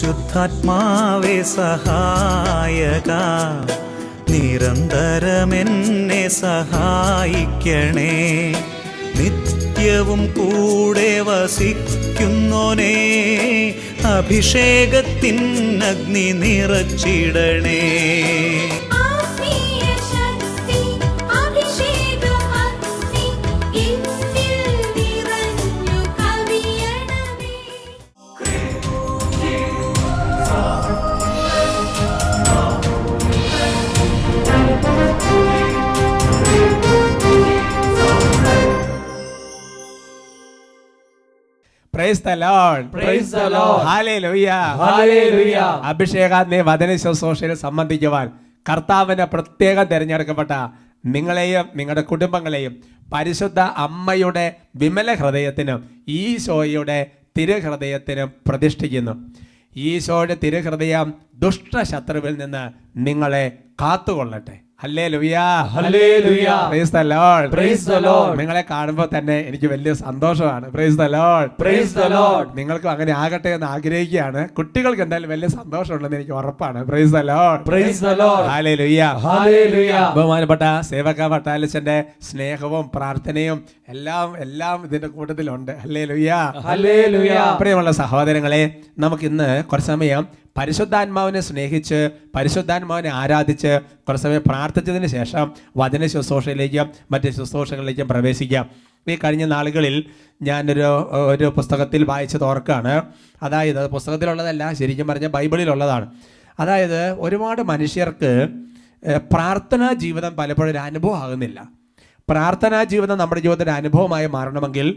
പരിശുദ്ധാത്മാവേ സഹായക, നിരന്തരമെന്നെ സഹായിക്കണേ. നിത്യവും കൂടെ വസിക്കുന്നോനേ, അഭിഷേകത്തിൻ അഗ്നി നിറച്ചിടണേ. Praise the Lord. Praise the Lord. Hallelujah. Hallelujah. അഭിഷേകാഗ്നി വചന ശുശ്രൂഷയിൽ സംബന്ധിക്കുവാൻ കർത്താവിന്റെ പ്രത്യേകം തിരഞ്ഞെടുക്കപ്പെട്ട നിങ്ങളെയും നിങ്ങളുടെ കുടുംബങ്ങളെയും പരിശുദ്ധ അമ്മയുടെ വിമല ഹൃദയത്തിനും ഈശോയുടെ തിരുഹൃദയത്തിനും പ്രതിഷ്ഠിക്കുന്നു. ഈശോയുടെ തിരുഹൃദയം ദുഷ്ടശത്രുവിൽ നിന്ന് നിങ്ങളെ കാത്തുകൊള്ളട്ടെ. Hallelujah. Hallelujah. Praise the Lord. Praise the Lord. നിങ്ങളെ കാണുമ്പോൾ തന്നെ എനിക്ക് വലിയ സന്തോഷമാണ്. Praise the Lord. Praise the Lord. നിങ്ങൾക്കും അങ്ങനെ ആകട്ടെ എന്ന് ആഗ്രഹിക്കുകയാണ്. കുട്ടികൾക്ക് എന്തായാലും വലിയ സന്തോഷമുണ്ടെന്ന് എനിക്ക് ഉറപ്പാണ്. Praise the Lord. Praise the Lord. Hallelujah. Hallelujah. ബഹുമാനപ്പെട്ട സേവക പട്ടാലച്ചന്റെ സ്നേഹവും പ്രാർത്ഥനയും എല്ലാം ഇതിന്റെ കൂട്ടത്തിലുണ്ട്. ഹല്ലേലൂയാ. ഹല്ലേലൂയാ. പ്രിയമുള്ള സഹോദരങ്ങളെ, നമുക്ക് ഇന്ന് കുറച്ച് സമയം പരിശുദ്ധാത്മാവിനെ സ്നേഹിച്ച് പരിശുദ്ധാത്മാവിനെ ആരാധിച്ച് കുറച്ച് സമയം പ്രാർത്ഥിച്ചതിന് ശേഷം വചന ശുശ്രൂഷയിലേക്കും മറ്റ് ശുശ്രൂഷകളിലേക്കും പ്രവേശിക്കാം. ഈ കഴിഞ്ഞ നാളുകളിൽ ഞാനൊരു പുസ്തകത്തിൽ വായിച്ചത് ഓർക്കാണ്. അതായത് പുസ്തകത്തിലുള്ളതല്ല, ശരിക്കും പറഞ്ഞാൽ ബൈബിളിലുള്ളതാണ്. അതായത് ഒരുപാട് മനുഷ്യർക്ക് പ്രാർത്ഥനാ ജീവിതം പലപ്പോഴും ഒരു അനുഭവം ആകുന്നില്ല. പ്രാർത്ഥനാ ജീവിതം നമ്മുടെ ജീവിതത്തിൽ ഒരു അനുഭവമായി മാറണമെങ്കിൽ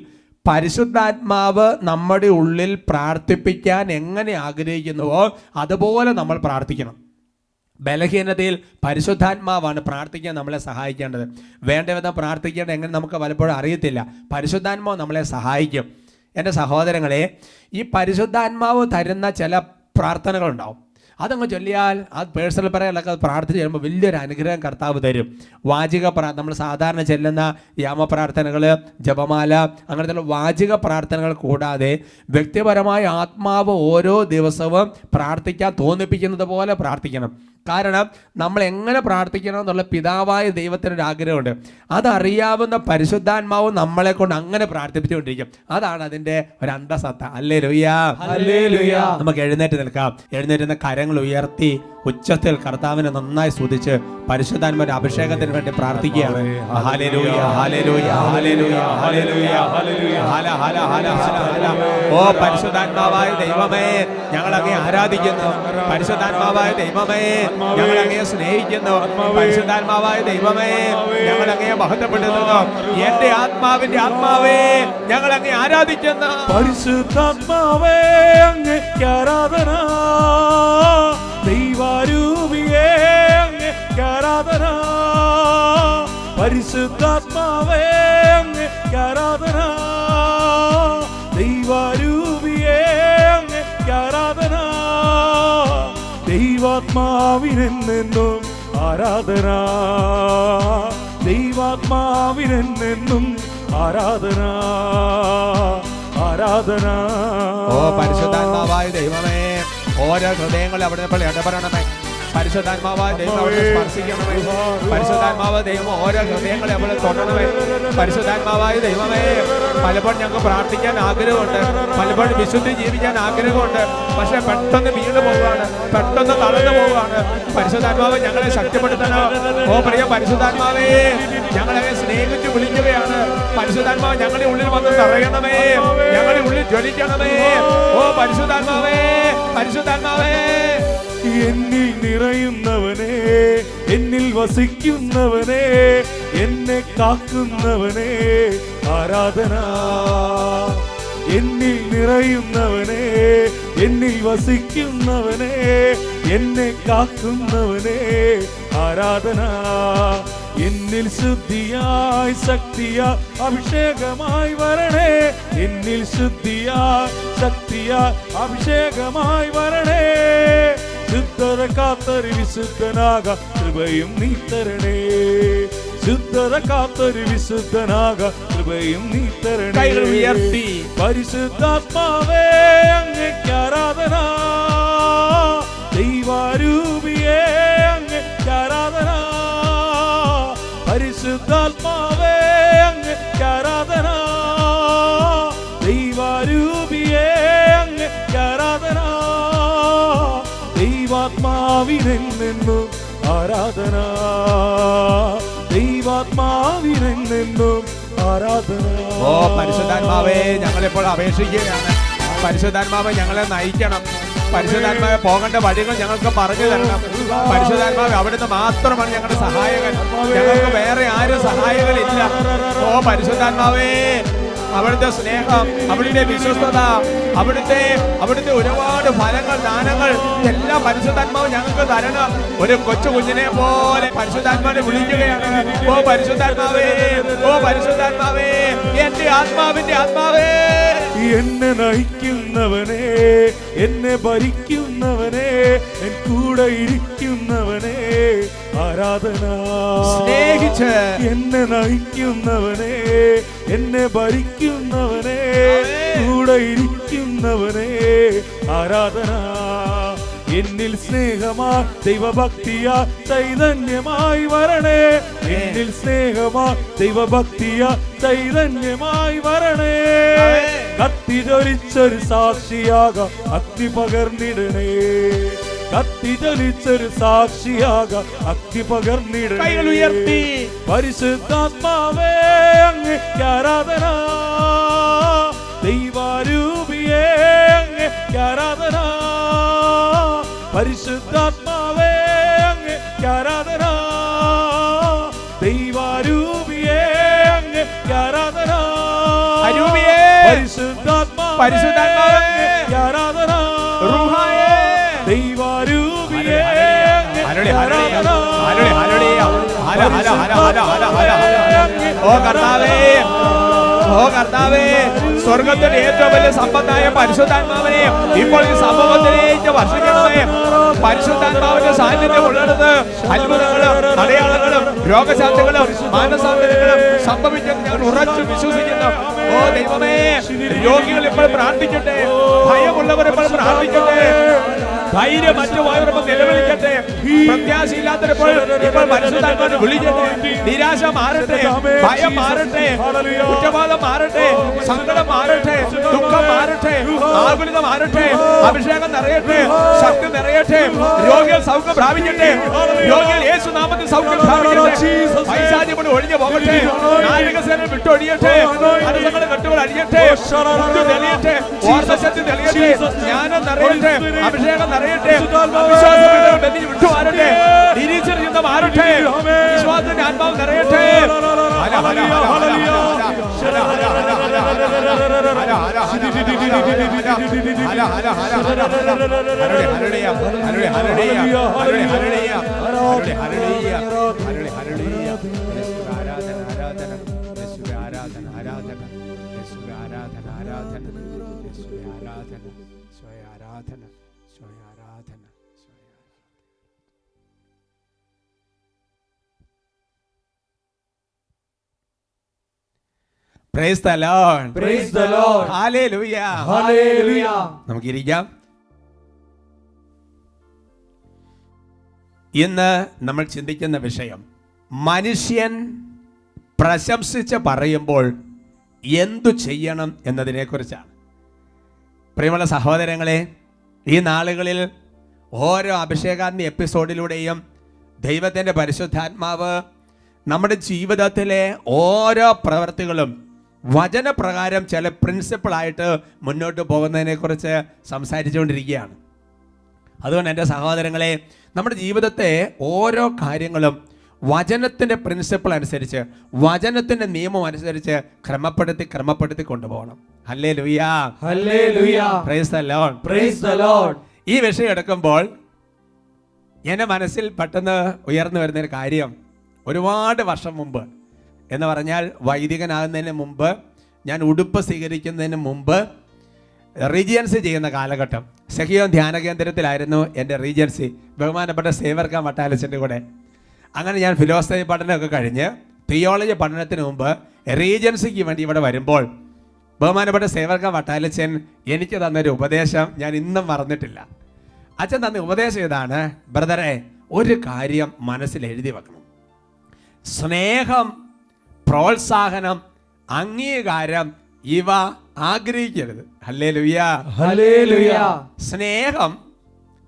പരിശുദ്ധാത്മാവ് നമ്മുടെ ഉള്ളിൽ പ്രാർത്ഥിപ്പിക്കാൻ എങ്ങനെ ആഗ്രഹിക്കുന്നുവോ അതുപോലെ നമ്മൾ പ്രാർത്ഥിക്കണം. ബലഹീനതയിൽ പരിശുദ്ധാത്മാവാണ് പ്രാർത്ഥിക്കാൻ നമ്മളെ സഹായിക്കേണ്ടത്. വേണ്ട വിധം പ്രാർത്ഥിക്കേണ്ടത് എങ്ങനെ നമുക്ക് പലപ്പോഴും അറിയത്തില്ല. പരിശുദ്ധാത്മാവ് നമ്മളെ സഹായിക്കും. എൻ്റെ സഹോദരങ്ങളെ, ഈ പരിശുദ്ധാത്മാവ് തരുന്ന ചില പ്രാർത്ഥനകളുണ്ടാവും. അതങ്ങ് ചൊല്ലിയാൽ അത് പേഴ്സണൽ പറയാനൊക്കെ പ്രാർത്ഥന ചെയ്യുമ്പോൾ വലിയൊരു അനുഗ്രഹം കർത്താവ് തരും. വാചിക നമ്മൾ സാധാരണ ചെല്ലുന്ന യാമപ്രാർത്ഥനകൾ, ജപമാല, അങ്ങനത്തെ വാചിക പ്രാർത്ഥനകൾ കൂടാതെ വ്യക്തിപരമായ ആത്മാവ് ഓരോ ദിവസവും പ്രാർത്ഥിക്കാൻ തോന്നിപ്പിക്കുന്നത് പോലെ പ്രാർത്ഥിക്കണം. കാരണം നമ്മൾ എങ്ങനെ പ്രാർത്ഥിക്കണം എന്നുള്ള പിതാവായ ദൈവത്തിനൊരു ആഗ്രഹമുണ്ട്. അതറിയാവുന്ന പരിശുദ്ധാത്മാവ് നമ്മളെ കൊണ്ട് അങ്ങനെ പ്രാർത്ഥിപ്പിച്ചുകൊണ്ടിരിക്കും. അതാണ് അതിൻ്റെ ഒരു അന്തസത്ത. ഹല്ലേലൂയാ. ഹല്ലേലൂയാ. നമുക്ക് എഴുന്നേറ്റ് നിൽക്കാം. എഴുന്നേറ്റുന്ന കരങ്ങൾ ഉയർത്തി ഉച്ചത്തിൽ കർത്താവിനെ നന്നായി സ്തുതിച്ച് പരിശുദ്ധാത്മാവിന്റെ അഭിഷേകത്തിന് വേണ്ടി പ്രാർത്ഥിക്കുകയാണ്. Hallelujah, hallelujah, hallelujah, hallelujah, hallelujah, ഹല ഹല ഹല ഹല ഹല. ഓ പരിശുദ്ധാത്മാവായ ദൈവമേ, ഞങ്ങൾ അങ്ങയെ ആരാധിക്കുന്നു. പരിശുദ്ധാത്മാവായ ദൈവമേ, ഞങ്ങൾ അങ്ങയെ സ്നേഹിക്കുന്നു. പരിശുദ്ധാത്മാവായ ദൈവമേ, ഞങ്ങൾ അങ്ങയെ മഹത്വപ്പെടുത്തുന്നു. എന്റെ ആത്മാവിന്റെ ആത്മാവേ, ഞങ്ങൾ അങ്ങയെ ആരാധിക്കുന്നു. പരിശുദ്ധാത്മാവേ, അങ്ങേക്ക് ആരാധന. ദൈവാരൂപിയേ, അങ്ങേക്ക് ആരാധന. പരിശുദ്ധാത്മാവേ, അങ്ങേക്ക് ആരാധന. ദൈവാരൂപിയേ, അങ്ങേക്ക് ആരാധന. ദൈവാത്മാവിനെന്നും ആരാധന. ദൈവാത്മാവിനെന്നും ആരാധന. ആരാധന. ഓ പരിശുദ്ധാത്മാവായ ദൈവമേ, ഓരോ ഹൃദയങ്ങളും അവിടെ ഇടപെടണമേ. പരിശുദ്ധാത്മാവായ ദൈവം അവിടെ സ്പർശിക്കണമേ. പരിശുദ്ധാത്മാവായ ദൈവം ഓരോ ഹൃദയങ്ങളെ അവിടെ തൊടണമേ. പരിശുദ്ധാത്മാവായ ദൈവമേ, പലപ്പോഴും ഞങ്ങൾക്ക് പ്രാർത്ഥിക്കാൻ ആഗ്രഹമുണ്ട്, പലപ്പോഴും വിശുദ്ധി ജീവിക്കാൻ ആഗ്രഹമുണ്ട്. പക്ഷെ പെട്ടെന്ന് വീണ് പോവുകയാണ്, പെട്ടെന്ന് തളർന്നു പോവുകയാണ്. പരിശുദ്ധാത്മാവ് ഞങ്ങളെ ശക്തിപ്പെടുത്തണം. ഓ പ്രിയ പരിശുദ്ധാത്മാവേ, ഞങ്ങളെ സ്നേഹിച്ച് വിളിക്കുകയാണ്. പരിശുദ്ധാത്മാവ് ഞങ്ങളുടെ ഉള്ളിൽ വന്ന് നിറയണമേ, ഞങ്ങളുടെ ഉള്ളിൽ ജ്വലിക്കണമേ. ഓ പരിശുദ്ധാത്മാവേ, പരിശുദ്ധാത്മാവേ, എന്നിൽ നിറയുന്നവനെ, എന്നിൽ വസിക്കുന്നവനെ, എന്നെ കാക്കുന്നവനെ, ആരാധന. എന്നിൽ നിറയുന്നവനെ, എന്നിൽ വസിക്കുന്നവനെ, എന്നെ കാക്കുന്നവനെ, ആരാധന. എന്നിൽ ശുദ്ധിയായി ശക്തിയായി അഭിഷേകമായി വരണേ. എന്നിൽ ശുദ്ധിയായി ശക്തിയായി അഭിഷേകമായി വരണേ. ശുദ്ധത കാത്തൊരു വിശുദ്ധനാക കൃപയും നീ തരണേ. ശുദ്ധത കാത്തൊരു വിശുദ്ധനാക കൃപയും നീ തരണേ. ഉയർത്തി പരിശുദ്ധാത്മാവേ, അങ്ങേക്ക് ആരാധന. ദൈവാരൂപിയേ അങ്ങേക്ക് ആരാധന, പരിശുദ്ധാത്മാവേ അങ്ങേക്ക് ആരാധന, ദൈവാരൂപിയേ അങ്ങേക്ക് ആരാധന, ദൈവാത്മാവിനിൽ നിന്നും ആരാധന, ദൈവാത്മാവിനിൽ നിന്നും ആരാധന. ഓ പരിശുദ്ധാത്മാവേ, ഞങ്ങളിപ്പോൾ അപേക്ഷിക്കുകയാണ്. പരിശുദ്ധാത്മാവേ, ഞങ്ങളെ നയിക്കണം. പരിശുദ്ധാത്മാവെ, പോകേണ്ട വഴികൾ ഞങ്ങൾക്ക് പറഞ്ഞു തരണം. പരിശുദ്ധാത്മാവെ, അവിടുന്ന് മാത്രമാണ് ഞങ്ങളുടെ സഹായകൻ. ഞങ്ങൾക്ക് വേറെ ആരും സഹായകരില്ല. ഓ പരിശുദ്ധാത്മാവേ, അവിടുത്തെ സ്നേഹം, അവിടുത്തെ വിശ്വസ്തത, അവിടുത്തെ ഒരുപാട് ഫലങ്ങൾ, ദാനങ്ങൾ എല്ലാം പരിശുദ്ധാത്മാവ് ഞങ്ങൾക്ക് തരണം. ഒരു കൊച്ചു കുഞ്ഞിനെ പോലെ പരിശുദ്ധാത്മാവിനെ വിളിക്കുകയാണ്. ഓ പരിശുദ്ധാത്മാവേ, ഓ പരിശുദ്ധാത്മാവേ, എന്റെ ആത്മാവിന്റെ ആത്മാവേ, എന്നെ നയിക്കുന്നവനെ, എന്നെ ഭരിക്കുന്നവനെ, എൻ കൂടെ ഇരിക്കുന്നവനെ ആരാധന. സ്നേഹിച്ച് എന്നെ നയിക്കുന്നവനെ, എന്നെ ഭരിക്കുന്നവനെ, കൂടെ ഇരിക്കുന്നവനെ ആരാധന. എന്നിൽ സ്നേഹമാ ദൈവഭക്തിയാ ചൈതന്യമായി വരണേ, എന്നിൽ സ്നേഹമാ ദൈവഭക്തിയാ ചൈതന്യമായി വരണേ. കത്തി ജ്വലിച്ചൊരു സാക്ഷിയാകാം അഗ്നി പകർന്നിടണേ, കത്തി ജ്വലിച്ചൊരു സാക്ഷിയാകാം അഗ്നി പകർന്നിടണേ. ഉയർത്തി പരിശുദ്ധാത്മാവേ അങ്ങേക്ക് ആരാധന, ദൈവാരൂപിയേ അങ്ങേക്ക് ആരാധന, പരിശുദ്ധാത്മാവേ അങ്ങേക്ക് ആരാധന, ദൈവാരൂപിയേ അങ്ങേക്ക് ആരാധന, പരിശുദ്ധാത്മാവേ അങ്ങേക്ക് ആരാധന, റൂഹായേ ദൈവാരൂപിയേ അങ്ങേക്ക് ആരാധന. ഓ കർത്താവേ, ഓ കർത്താവേ, സ്വർഗത്തിന്റെ ഏറ്റവും വലിയ സമ്പത്തായ പരിശുദ്ധാത്മാവിനെ ഇപ്പോൾ ഈ സമൂഹത്തിലേക്ക് വർഷിക്കണമേ. പരിശുദ്ധാത്മാവിന്റെ സാന്നിധ്യം ഉള്ളിടത്ത് അത്ഭുതങ്ങളും അടയാളങ്ങളും രോഗശാന്തികളും മാനസാന്തരങ്ങളും സംഭവിക്കും ഞങ്ങൾ ഉറച്ചു വിശ്വസിക്കുന്നു. ഓ ദൈവമേ, രോഗികൾ ഇപ്പോൾ പ്രാർത്ഥിക്കട്ടെ, ഭയമുള്ളവർ ഇപ്പോൾ പ്രാർത്ഥിക്കട്ടെ, ധൈര്യം മറ്റുമായവർ നിലവിളിക്കട്ടെ, പ്രത്യാശയില്ലാത്തപ്പോൾ ഇപ്പോൾ പരിശുദ്ധാത്മാവിനെ വിളിക്കട്ടെ. നിരാശ മാറട്ടെ, ഭയം മാറട്ടെ, കുറ്റബോധം മാറട്ടെ, സങ്കടം മാറട്ടെ, ദുഃഖം മാറട്ടെ, ആകുലത മാറട്ടെ, അഭിഷേകം നിറയട്ടെ, ശക്തി നിറയട്ടെ, രോഗികൾ സൗഖ്യം പ്രാപിക്കട്ടെ, രോഗികൾ യേശു നാമത്തിൽ സൗഖ്യം പ്രാപിക്കട്ടെ, പൈശാചികൾ ഒഴിഞ്ഞു പോകട്ടെ, നാരികസേന വിട്ടൊഴിയട്ടെ, അനുസരണ കെട്ടുകൾ അഴിയട്ടെ, തെളിയട്ടെ, ഓർമ്മശക്തി തെളിയട്ടെ, ജ്ഞാനം നിറയട്ടെ, അഭിഷേകം നിറയട്ടെ, വിശ്വാസം ബന്ധിച്ച് വിട്ടുമാറട്ടെ, നിരീശ്വര മാറട്ടെ, വിശ്വാസത്തിന്റെ ആത്മാവ് നിറയട്ടെ. Praise the Lord. Praise the Lord. Hallelujah. Hallelujah. നമുക്കിരിക്കാം. ഇന്ന് നമ്മൾ ചിന്തിക്കുന്ന വിഷയം മനുഷ്യൻ പ്രശംസിച്ച് പറയുമ്പോൾ എന്തു ചെയ്യണം എന്നതിനെക്കുറിച്ചാണ്. പ്രിയമുള്ള സഹോദരങ്ങളെ, ഈ നാളുകളിൽ ഓരോ അഭിഷേകാഗ്നി എപ്പിസോഡിലൂടെയും ദൈവത്തിൻ്റെ പരിശുദ്ധാത്മാവ് നമ്മുടെ ജീവിതത്തിലെ ഓരോ പ്രവൃത്തികളും വചനപ്രകാരം ചില പ്രിൻസിപ്പിളായിട്ട് മുന്നോട്ട് പോകുന്നതിനെക്കുറിച്ച് സംസാരിച്ചുകൊണ്ടിരിക്കുകയാണ്. അതുകൊണ്ട് എൻ്റെ സഹോദരങ്ങളെ, നമ്മുടെ ജീവിതത്തെ ഓരോ കാര്യങ്ങളും വചനത്തിൻ്റെ പ്രിൻസിപ്പിൾ അനുസരിച്ച്, വചനത്തിൻ്റെ നിയമം അനുസരിച്ച് ക്രമപ്പെടുത്തി കൊണ്ടുപോകണം. Hallelujah, hallelujah. Praise the Lord, praise the Lord. ഈ വിഷയം എടുക്കുമ്പോൾ എൻ്റെ മനസ്സിൽ പെട്ടെന്ന് ഉയർന്നു വരുന്നൊരു കാര്യം, ഒരുപാട് വർഷം മുമ്പ് എന്ന് പറഞ്ഞാൽ വൈദികനാകുന്നതിന് മുമ്പ്, ഞാൻ ഉടുപ്പ് സ്വീകരിക്കുന്നതിന് മുമ്പ് റീജിയൻസി ചെയ്യുന്ന കാലഘട്ടം, സഹിയോൻ ധ്യാന കേന്ദ്രത്തിലായിരുന്നു എൻ്റെ റീജിയൻസി, ബഹുമാനപ്പെട്ട സേവർക്കാൻ വട്ടാലച്ചൻ്റെ കൂടെ. അങ്ങനെ ഞാൻ ഫിലോസഫി പഠനമൊക്കെ കഴിഞ്ഞ് തിയോളജി പഠനത്തിന് മുമ്പ് റീജൻസിക്ക് വേണ്ടി ഇവിടെ വരുമ്പോൾ ബഹുമാനപ്പെട്ട സേവർക്കാൻ വട്ടാലച്ചൻ എനിക്ക് തന്നൊരു ഉപദേശം ഞാൻ ഇന്നും മറന്നിട്ടില്ല. അച്ഛൻ തന്ന ഉപദേശം ഇതാണ്, ബ്രദറെ, ഒരു കാര്യം മനസ്സിൽ എഴുതി വെക്കണം. സ്നേഹം, പ്രോത്സാഹനം, അംഗീകാരം ഇവ ആഗ്രഹിക്കരുത്. Hallelujah, hallelujah. സ്നേഹം,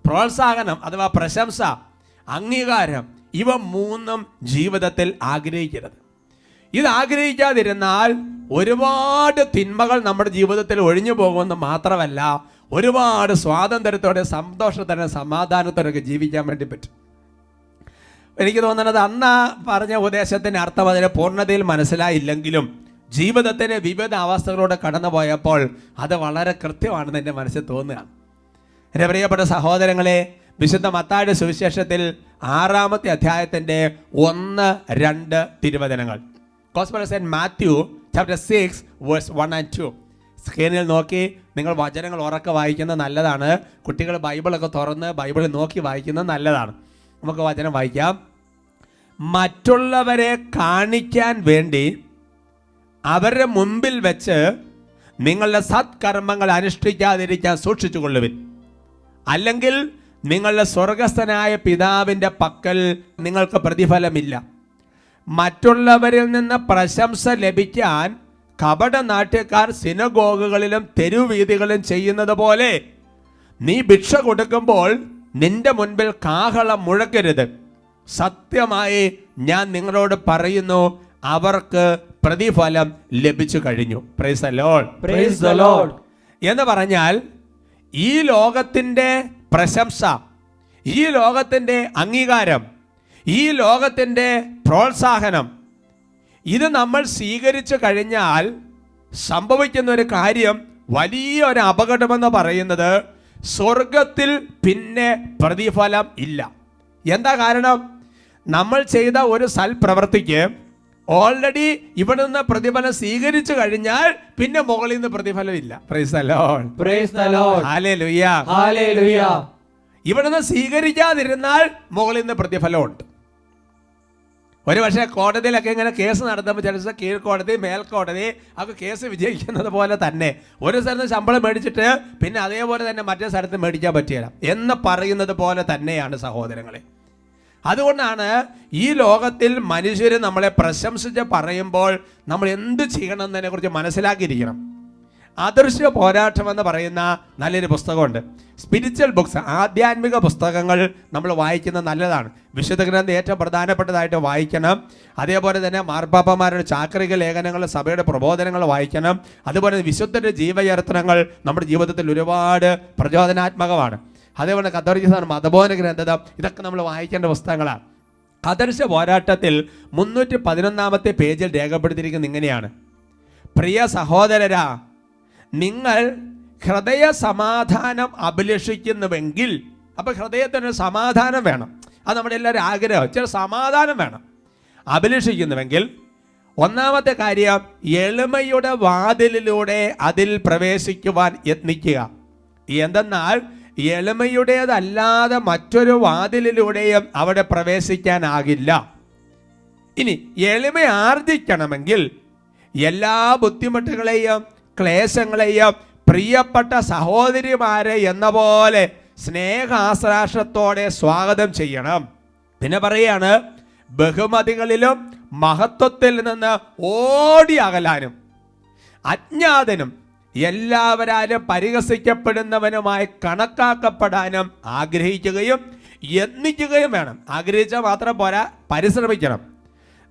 പ്രോത്സാഹനം അഥവാ പ്രശംസ, അംഗീകാരം ഇവ മൂന്നും ജീവിതത്തിൽ ആഗ്രഹിക്കരുത്. ഇത് ആഗ്രഹിക്കാതിരുന്നാൽ ഒരുപാട് തിന്മകൾ നമ്മുടെ ജീവിതത്തിൽ ഒഴിഞ്ഞു പോകുമെന്ന് മാത്രമല്ല, ഒരുപാട് സ്വാതന്ത്ര്യത്തോടെ, സന്തോഷത്തോടെ, സമാധാനത്തോടെ ജീവിക്കാൻ വേണ്ടി പറ്റും. എനിക്ക് തോന്നുന്നത് അന്ന് പറഞ്ഞ ഉപദേശത്തിൻ്റെ അർത്ഥം അതിന് പൂർണ്ണതയിൽ മനസ്സിലായില്ലെങ്കിലും ജീവിതത്തിൻ്റെ വിവിധ അവസ്ഥകളോടെ കടന്നു പോയപ്പോൾ അത് വളരെ കൃത്യമാണെന്ന് എൻ്റെ മനസ്സിൽ തോന്നുകയാണ്. എൻ്റെ പ്രിയപ്പെട്ട സഹോദരങ്ങളെ, വിശുദ്ധ മത്തായിയുടെ സുവിശേഷത്തിൽ 6-ാമത്തെ അധ്യായത്തിൻ്റെ 1-2 തിരുവചനങ്ങൾ. Gospel of St. Matthew chapter 6 verse 1 and 2. സ്ക്രീനിൽ നോക്കി നിങ്ങൾ വചനങ്ങൾ ഉറക്കെ വായിക്കുന്നത് നല്ലതാണ്. കുട്ടികൾ ബൈബിളൊക്കെ തുറന്ന് ബൈബിളിൽ നോക്കി വായിക്കുന്നത് നല്ലതാണ്. നമുക്ക് വചനം വായിക്കാം. മറ്റുള്ളവരെ കാണിക്കാൻ വേണ്ടി അവരുടെ മുൻപിൽ വെച്ച് നിങ്ങളുടെ സത്കർമ്മങ്ങൾ അനുഷ്ഠിക്കാതിരിക്കാൻ സൂക്ഷിച്ചുകൊള്ളുവിൻ. അല്ലെങ്കിൽ നിങ്ങളുടെ സ്വർഗസ്ഥനായ പിതാവിൻ്റെ പക്കൽ നിങ്ങൾക്ക് പ്രതിഫലമില്ല. മറ്റുള്ളവരിൽ നിന്ന് പ്രശംസ ലഭിക്കാൻ കപടനാട്യക്കാർ സിനഗോഗുകളിലും തെരുവീഥികളിലും ചെയ്യുന്നത് പോലെ നീ ഭിക്ഷ കൊടുക്കുമ്പോൾ നിന്റെ മുൻപിൽ കാഹളം മുഴക്കരുത്. സത്യമായി ഞാൻ നിങ്ങളോട് പറയുന്നു, അവർക്ക് പ്രതിഫലം ലഭിച്ചു കഴിഞ്ഞു. Price the Lord, praise the Lord. എന്ന് പറഞ്ഞാൽ ഈ ലോകത്തിൻ്റെ പ്രശംസ, ഈ ലോകത്തിൻ്റെ അംഗീകാരം, ഈ ലോകത്തിൻ്റെ പ്രോത്സാഹനം ഇത് നമ്മൾ സ്വീകരിച്ചു കഴിഞ്ഞാൽ സംഭവിക്കുന്ന ഒരു കാര്യം, വലിയൊരു അപകടമെന്ന് പറയുന്നത് സ്വർഗത്തിൽ പിന്നെ പ്രതിഫലം ഇല്ല. എന്താ കാരണം? നമ്മൾ ചെയ്ത ഒരു സൽപ്രവൃത്തിക്ക് ഓൾറെഡി ഇവിടെ നിന്ന് പ്രതിഫലം സ്വീകരിച്ചു കഴിഞ്ഞാൽ പിന്നെ മുകളിൽ നിന്ന് പ്രതിഫലം ഇല്ല. Price the Lord, praise the Lord. Hallelujah, hallelujah. ഇവിടെ നിന്ന് സ്വീകരിക്കാതിരുന്നാൽ മുകളിൽ നിന്ന് പ്രതിഫലമുണ്ട്. ഒരു പക്ഷേ കോടതിയിലൊക്കെ ഇങ്ങനെ കേസ് നടത്തുമ്പോൾ ചില ദിവസം കീഴ്ക്കോടതി, മേൽക്കോടതി ഒക്കെ കേസ് വിജയിക്കുന്നത് പോലെ തന്നെ ഒരു സ്ഥലത്ത് ശമ്പളം മേടിച്ചിട്ട് പിന്നെ അതേപോലെ തന്നെ മറ്റേ സ്ഥലത്ത് മേടിക്കാൻ പറ്റില്ല എന്ന് പറയുന്നത് പോലെ തന്നെയാണ് സഹോദരങ്ങളെ. അതുകൊണ്ടാണ് ഈ ലോകത്തിൽ മനുഷ്യർ നമ്മളെ പ്രശംസിച്ച് പറയുമ്പോൾ നമ്മൾ എന്ത് ചെയ്യണം എന്നതിനെ കുറിച്ച് മനസ്സിലാക്കിയിരിക്കണം. അദൃശ്യ പോരാട്ടം എന്ന് പറയുന്ന നല്ലൊരു പുസ്തകമുണ്ട്. സ്പിരിച്വൽ ബുക്സ്, ആധ്യാത്മിക പുസ്തകങ്ങൾ നമ്മൾ വായിക്കുന്നത് നല്ലതാണ്. വിശുദ്ധ ഗ്രന്ഥം ഏറ്റവും പ്രധാനപ്പെട്ടതായിട്ട് വായിക്കണം. അതേപോലെ തന്നെ മാർപ്പാപ്പമാരുടെ ചാക്രിക ലേഖനങ്ങൾ, സഭയുടെ പ്രബോധനങ്ങൾ വായിക്കണം. അതുപോലെ വിശുദ്ധരുടെ ജീവചരിത്രങ്ങൾ നമ്മുടെ ജീവിതത്തിൽ ഒരുപാട് പ്രചോദനാത്മകമാണ്. അതേപോലെ കത്തോലിക്ക മതബോധന ഗ്രന്ഥം, ഇതൊക്കെ നമ്മൾ വായിക്കേണ്ട പുസ്തകങ്ങളാണ്. അദൃശ്യ പോരാട്ടത്തിൽ 311-ാമത്തെ പേജിൽ രേഖപ്പെടുത്തിയിരിക്കുന്നത് ഇങ്ങനെയാണ്: പ്രിയ സഹോദരരാ, നിങ്ങൾ ഹൃദയ സമാധാനം അഭിലഷിക്കുന്നുവെങ്കിൽ, അപ്പോൾ ഹൃദയത്തിനൊരു സമാധാനം വേണം. അത് നമ്മുടെ എല്ലാവരും ആഗ്രഹം, ചില സമാധാനം വേണം. അഭിലഷിക്കുന്നുവെങ്കിൽ ഒന്നാമത്തെ കാര്യം, എളിമയുടെ വാതിലിലൂടെ അതിൽ പ്രവേശിക്കുവാൻ യത്നിക്കുക. എന്തെന്നാൽ എളിമയുടേതല്ലാതെ മറ്റൊരു വാതിലിലൂടെയും അവിടെ പ്രവേശിക്കാനാകില്ല. ഇനി എളിമ ആർജിക്കണമെങ്കിൽ എല്ലാ ബുദ്ധിമുട്ടുകളെയും ക്ലേശങ്ങളെയും പ്രിയപ്പെട്ട സഹോദരിമാരെ എന്ന പോലെ സ്നേഹാശ്രാഷത്തോടെ സ്വാഗതം ചെയ്യണം. പിന്നെ പറയാണ്, ബഹുമതികളിലും മഹത്വത്തിൽ നിന്ന് ഓടി അകലാനും അജ്ഞാതനും എല്ലാവരാലും പരിഹസിക്കപ്പെടുന്നവനുമായി കണക്കാക്കപ്പെടാനും ആഗ്രഹിക്കുകയും യത്നിക്കുകയും വേണം. ആഗ്രഹിച്ചാൽ മാത്രം പോരാ, പരിശ്രമിക്കണം.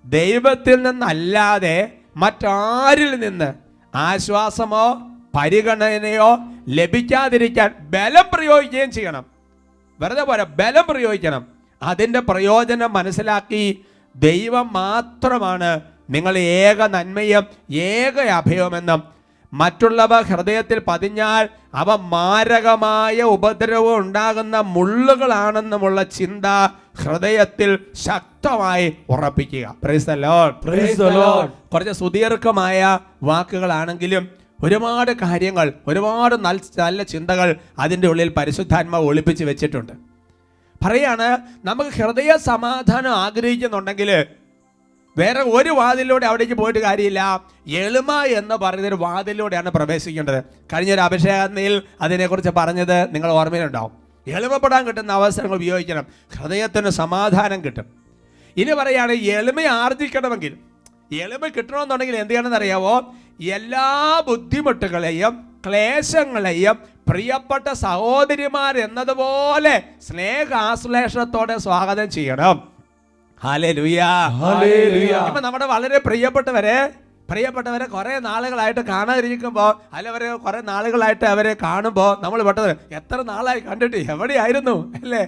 ദൈവത്തിൽ നിന്നല്ലാതെ മറ്റാരിൽ നിന്ന് ആശ്വാസമോ പരിഗണനയോ ലഭിക്കാതിരിക്കാൻ ബലം പ്രയോഗിക്കുകയും ചെയ്യണം. വെറുതെ പോരാ, ബലം പ്രയോഗിക്കണം. അതിൻ്റെ പ്രയോജനം മനസ്സിലാക്കി ദൈവം മാത്രമാണ് നിങ്ങൾ ഏക നന്മയും ഏക അഭയമെന്നും മറ്റുള്ളവ ഹൃദയത്തിൽ പതിഞ്ഞാൽ അവ മാരകമായ ഉപദ്രവം ഉണ്ടാകുന്ന മുള്ളുകളാണെന്നുമുള്ള ചിന്ത ഹൃദയത്തിൽ ശക്തമായി ഉറപ്പിക്കുക. Price the Lord, praise the Lord. കുറച്ച് സുദീർഘമായ വാക്കുകളാണെങ്കിലും ഒരുപാട് കാര്യങ്ങൾ, ഒരുപാട് നല്ല ചിന്തകൾ അതിൻ്റെ ഉള്ളിൽ പരിശുദ്ധാത്മാവ് ഒളിപ്പിച്ച് വെച്ചിട്ടുണ്ട്. പറയാണ്, നമുക്ക് ഹൃദയ സമാധാനം ആഗ്രഹിക്കുന്നുണ്ടെങ്കിൽ വേറെ ഒരു വാതിലൂടെ അവിടേക്ക് പോയിട്ട് കാര്യമില്ല. എളിമ എന്ന് പറയുന്നൊരു വാതിലൂടെയാണ് പ്രവേശിക്കേണ്ടത്. കഴിഞ്ഞൊരു അഭിഷേകത്തിൽ അതിനെക്കുറിച്ച് പറഞ്ഞത് നിങ്ങൾ ഓർമ്മയിലുണ്ടാവും. എളിമപ്പെടാൻ കിട്ടുന്ന അവസരങ്ങൾ ഉപയോഗിക്കണം. ഹൃദയത്തിന് സമാധാനം കിട്ടും. ഇനി പറയുകയാണ്, എളിമ ആർജിക്കണമെങ്കിൽ, എളിമ കിട്ടണമെന്നുണ്ടെങ്കിൽ എന്ത് ചെയ്യണമെന്ന് അറിയാവോ? എല്ലാ ബുദ്ധിമുട്ടുകളെയും ക്ലേശങ്ങളെയും പ്രിയപ്പെട്ട സഹോദരിമാർ എന്നതുപോലെ സ്നേഹാശ്ലേഷത്തോടെ സ്വാഗതം ചെയ്യണം. ഹല്ലേലൂയ. ഇപ്പൊ നമ്മുടെ വളരെ പ്രിയപ്പെട്ടവരെ കുറെ നാളുകളായിട്ട് കാണാതിരിക്കുമ്പോൾ, അല്ലവരെ കുറെ നാളുകളായിട്ട് അവരെ കാണുമ്പോൾ നമ്മൾ പെട്ടത് എത്ര നാളായി കണ്ടിട്ട് എവിടെയായിരുന്നു അല്ലേ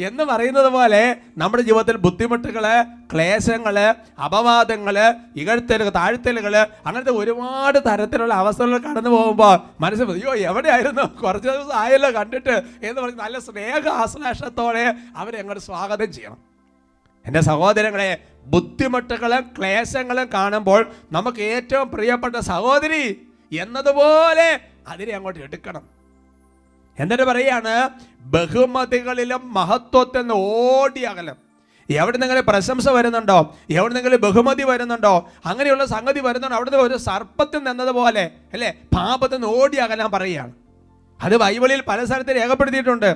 എന്ന് പറയുന്നത് പോലെ നമ്മുടെ ജീവിതത്തിൽ ബുദ്ധിമുട്ടുകള്, ക്ലേശങ്ങള്, അപവാദങ്ങള്, ഇകഴ്ത്തലുകൾ, താഴ്ത്തലുകള്, അങ്ങനത്തെ ഒരുപാട് തരത്തിലുള്ള അവസ്ഥകൾ കടന്നു പോകുമ്പോൾ മനസ്സിൽ അയ്യോ എവിടെയായിരുന്നു, കുറച്ച് ദിവസം ആയല്ലോ കണ്ടിട്ട് എന്ന് പറഞ്ഞ് നല്ല സ്നേഹ ആശ്ലേഷത്തോടെ അവരെ അങ്ങോട്ട് സ്വാഗതം ചെയ്യണം. എൻ്റെ സഹോദരങ്ങളെ, ബുദ്ധിമുട്ടുകളും ക്ലേശങ്ങളും കാണുമ്പോൾ നമുക്ക് ഏറ്റവും പ്രിയപ്പെട്ട സഹോദരി എന്നതുപോലെ അതിനെ അങ്ങോട്ട് എടുക്കണം. എന്നിട്ട് പറയാണ്, ബഹുമതികളിലും മഹത്വത്തിൽ നിന്ന് ഓടി അകലം. എവിടെ നിന്നെങ്കിലും പ്രശംസ വരുന്നുണ്ടോ, എവിടെ നിന്നെങ്കിലും ബഹുമതി വരുന്നുണ്ടോ, അങ്ങനെയുള്ള സംഗതി വരുന്നുണ്ടോ, അവിടുന്ന് ഒരു സർപ്പത്തിൽ നിന്നതുപോലെ അല്ലേ പാപത്തിൽ നിന്ന് ഓടി അകലാൻ പറയുകയാണ്. അത് ബൈബിളിൽ പല സ്ഥലത്ത് രേഖപ്പെടുത്തിയിട്ടുണ്ട്.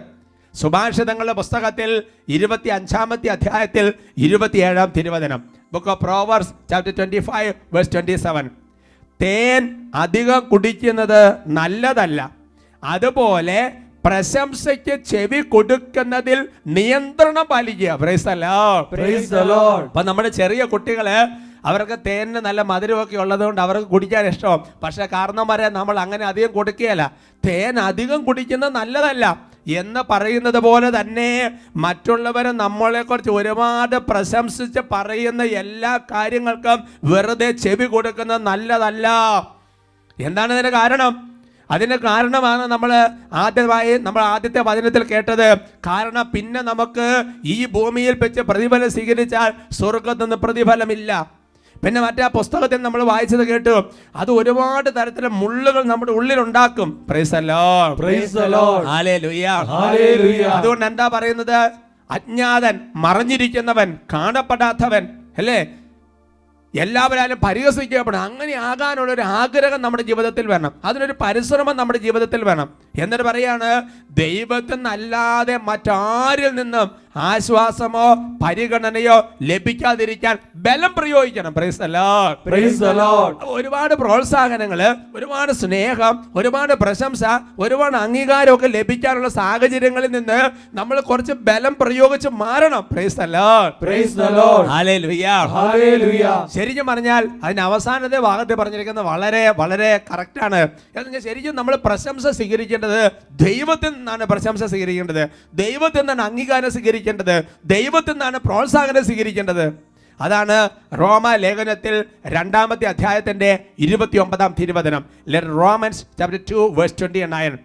സുഭാഷിതങ്ങളുടെ പുസ്തകത്തിൽ 25-ാമത്തെ അധ്യായത്തിൽ 27-ാം തിരുവചനം, book of Proverbs chapter 25 verse 27, തേൻ അധികം കുടിക്കുന്നത് നല്ലതല്ല, അതുപോലെ പ്രശംസയ്ക്ക് ചെവി കൊടുക്കുന്നതിൽ നിയന്ത്രണം പാലിക്കുക. Price the Lord. അപ്പൊ നമ്മുടെ ചെറിയ കുട്ടികള് അവർക്ക് തേനിന് നല്ല മധുരമൊക്കെ ഉള്ളതുകൊണ്ട് അവർക്ക് കുടിക്കാൻ ഇഷ്ടം. പക്ഷെ കാരണന്മാരെ നമ്മൾ അങ്ങനെ അധികം കൊടുക്കുകയല്ല. തേൻ അധികം കുടിക്കുന്നത് നല്ലതല്ല എന്ന് പറയുന്നത് പോലെ തന്നെ മറ്റുള്ളവരെ നമ്മളെക്കുറിച്ച് ഒരുപാട് പ്രശംസിച്ച് പറയുന്ന എല്ലാ കാര്യങ്ങൾക്കും വെറുതെ ചെവി കൊടുക്കുന്നത് നല്ലതല്ല. എന്താണ് ഇതിന് കാരണം? അതിന് കാരണമാണ് നമ്മൾ ആദ്യത്തെ വചനത്തിൽ കേട്ടത്. കാരണം പിന്നെ നമുക്ക് ഈ ഭൂമിയിൽ വെച്ച് പ്രതിഫലം സ്വീകരിച്ചാൽ സ്വർഗ്ഗത്തിൽ നിന്ന് പ്രതിഫലമില്ല. പിന്നെ മറ്റേ പുസ്തകത്തിൽ നമ്മൾ വായിച്ചത് കേട്ടു, അത് ഒരുപാട് തരത്തിലുള്ള മുള്ളുകൾ നമ്മുടെ ഉള്ളിൽ ഉണ്ടാക്കും. Price the Lord. Praise the Lord. Hallelujah. Hallelujah. അതുകൊണ്ട് എന്താ പറയുന്നത്? അജ്ഞാതൻ, മറഞ്ഞിരിക്കുന്നവൻ, കാണപ്പെടാത്തവൻ അല്ലേ, എല്ലാവരും പരിഹസിക്കപ്പെടും. അങ്ങനെ ആകാനുള്ളൊരു ആഗ്രഹം നമ്മുടെ ജീവിതത്തിൽ വേണം. അതിനൊരു പരിശ്രമം നമ്മുടെ ജീവിതത്തിൽ വേണം. എന്നിട്ട് പറയാണ്, ദൈവത്തിൽ നിന്നല്ലാതെ മറ്റാരിൽ നിന്നും ആശ്വാസമോ പരിഗണനയോ ലഭിക്കാതിരിക്കാൻ ബലം പ്രയോഗിക്കണം. Price the Lord. Praise the Lord. ഒരുപാട് പ്രോത്സാഹനങ്ങള്, ഒരുപാട് സ്നേഹം, ഒരുപാട് പ്രശംസ, ഒരുപാട് അംഗീകാരമൊക്കെ ലഭിക്കാനുള്ള സാഹചര്യങ്ങളിൽ നിന്ന് നമ്മൾ കുറച്ച് ബലം പ്രയോഗിച്ച് മാറണം. Price the Lord. Praise the Lord. Hallelujah. Hallelujah. ശരിക്കും പറഞ്ഞാൽ അതിന് അവസാനത്തെ ഭാഗത്ത് പറഞ്ഞിരിക്കുന്നത് വളരെ വളരെ കറക്റ്റാണ്. ശരിക്കും നമ്മൾ പ്രശംസ സ്വീകരിക്കേണ്ടത് ദൈവത്തിൽ നിന്നാണ്. പ്രശംസ സ്വീകരിക്കേണ്ടത് ദൈവത്തിൽ നിന്നാണ്. അംഗീകാരം സ്വീകരിക്കേണ്ടത് ദൈവത്തിൽ നിന്നാണ്. പ്രോത്സാഹനം സ്വീകരിക്കേണ്ടത്. അതാണ് റോമ ലേഖനത്തിൽ 2-ാമത്തെ അധ്യായത്തിന്റെ 29-ാം തിരുവചനം. Romans chapter 2 verse 29.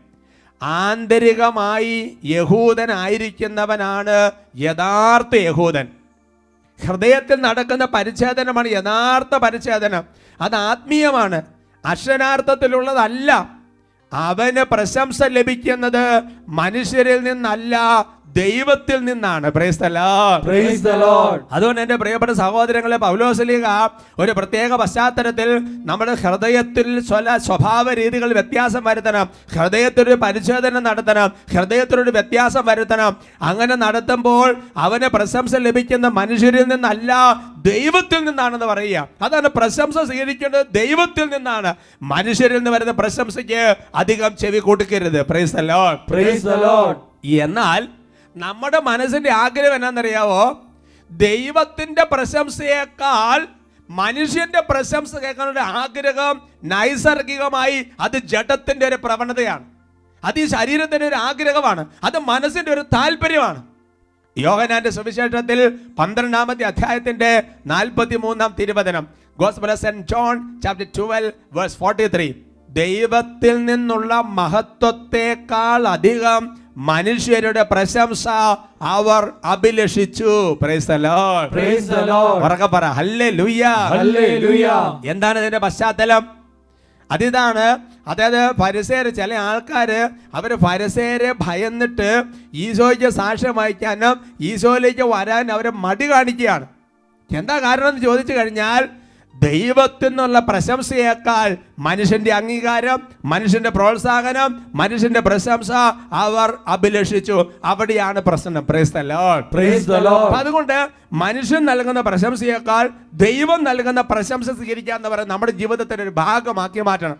ആന്തരികമായി യഹൂദനായിരിക്കുന്നവനാണ് യഥാർത്ഥ യഹൂദൻ. ഹൃദയത്തിൽ നടക്കുന്ന പരിച്ഛേദനമാണ് യഥാർത്ഥ പരിച്ഛേദനം. അത് ആത്മീയമാണ്, അക്ഷരാർത്ഥത്തിലുള്ളതല്ല. അവന് പ്രശംസ ലഭിക്കുന്നത് മനുഷ്യരിൽ നിന്നല്ല, ദൈവത്തിൽ നിന്നാണ്. Price the Lord. Praise the Lord. അതുകൊണ്ട് എൻ്റെ പ്രിയപ്പെട്ട സഹോദരങ്ങളെ, പൗലോസ്ലീഹ ഒരു പ്രത്യേക പശ്ചാത്തലത്തിൽ നമ്മുടെ ഹൃദയത്തിൽ സ്വഭാവ രീതികൾ വ്യത്യാസം വരുത്തണം. ഹൃദയത്തിലൊരു പരിശോധന നടത്തണം. ഹൃദയത്തിലൊരു വ്യത്യാസം വരുത്തണം. അങ്ങനെ നടത്തുമ്പോൾ അവന് പ്രശംസ ലഭിക്കുന്ന മനുഷ്യരിൽ നിന്നല്ല, ദൈവത്തിൽ നിന്നാണെന്ന് പറയുക. അതാണ് പ്രശംസ സ്വീകരിക്കേണ്ടത് ദൈവത്തിൽ നിന്നാണ്. മനുഷ്യരിൽ നിന്ന് വരുന്ന പ്രശംസയ്ക്ക് അധികം ചെവി കൊടുക്കരുത്. Price the Lord. Praise the Lord. എന്നാൽ നമ്മുടെ മനസ്സിന്റെ ആഗ്രഹം എന്നാന്നറിയാവോ? ദൈവത്തിന്റെ പ്രശംസയേക്കാൾ മനുഷ്യന്റെ പ്രശംസ കേൾക്കാനുള്ള ആഗ്രഹം നൈസർഗികമായി അത് ജഡത്തിന്റെ ഒരു പ്രവണതയാണ്. അത് ഈ ശരീരത്തിന്റെ ഒരു ആഗ്രഹമാണ്. അത് മനസ്സിന്റെ ഒരു താല്പര്യമാണ്. യോഹന്നാന്റെ സുവിശേഷത്തിൽ 12-ാമത്തെ അധ്യായത്തിന്റെ 43-ാം തിരുവചനം, gospel of saint John chapter 12 verse 43, ദൈവത്തിൽ നിന്നുള്ള മഹത്വത്തെക്കാൾ അധികം മനുഷ്യരുടെ പ്രശംസ അവർ അഭിലഷിച്ചു. Praise the Lord. Praise the Lord. ഉറക്കെ പറ ഹല്ലേലൂയ. ഹല്ലേലൂയ. എന്താണ് ഇതിന്റെ പശ്ചാത്തലം? അതിതാണ്, അതായത് ഫരിസേയര്, ചില ആൾക്കാര് അവർ ഫരിസേയരെ ഭയന്നിട്ട് ഈശോയ്ക്ക് സാക്ഷ്യം വഹിക്കാനും ഈശോയിലേക്ക് വരാൻ അവർ മടി കാണിക്കുകയാണ്. എന്താ കാരണം എന്ന് ചോദിച്ചു കഴിഞ്ഞാൽ, ദൈവത്തിൽ നിന്നുള്ള പ്രശംസയേക്കാൾ മനുഷ്യന്റെ അംഗീകാരം, മനുഷ്യന്റെ പ്രോത്സാഹനം, മനുഷ്യന്റെ പ്രശംസ അവർ അഭിലഷിച്ചു. അവിടെയാണ് പ്രശ്നം. Price the Lord. Praise the Lord. അപ്പൊ അതുകൊണ്ട് മനുഷ്യൻ നൽകുന്ന പ്രശംസയേക്കാൾ ദൈവം നൽകുന്ന പ്രശംസ സ്വീകരിക്കുക എന്ന് പറയുന്നത് നമ്മുടെ ജീവിതത്തിന്റെ ഒരു ഭാഗമാക്കി മാറ്റണം.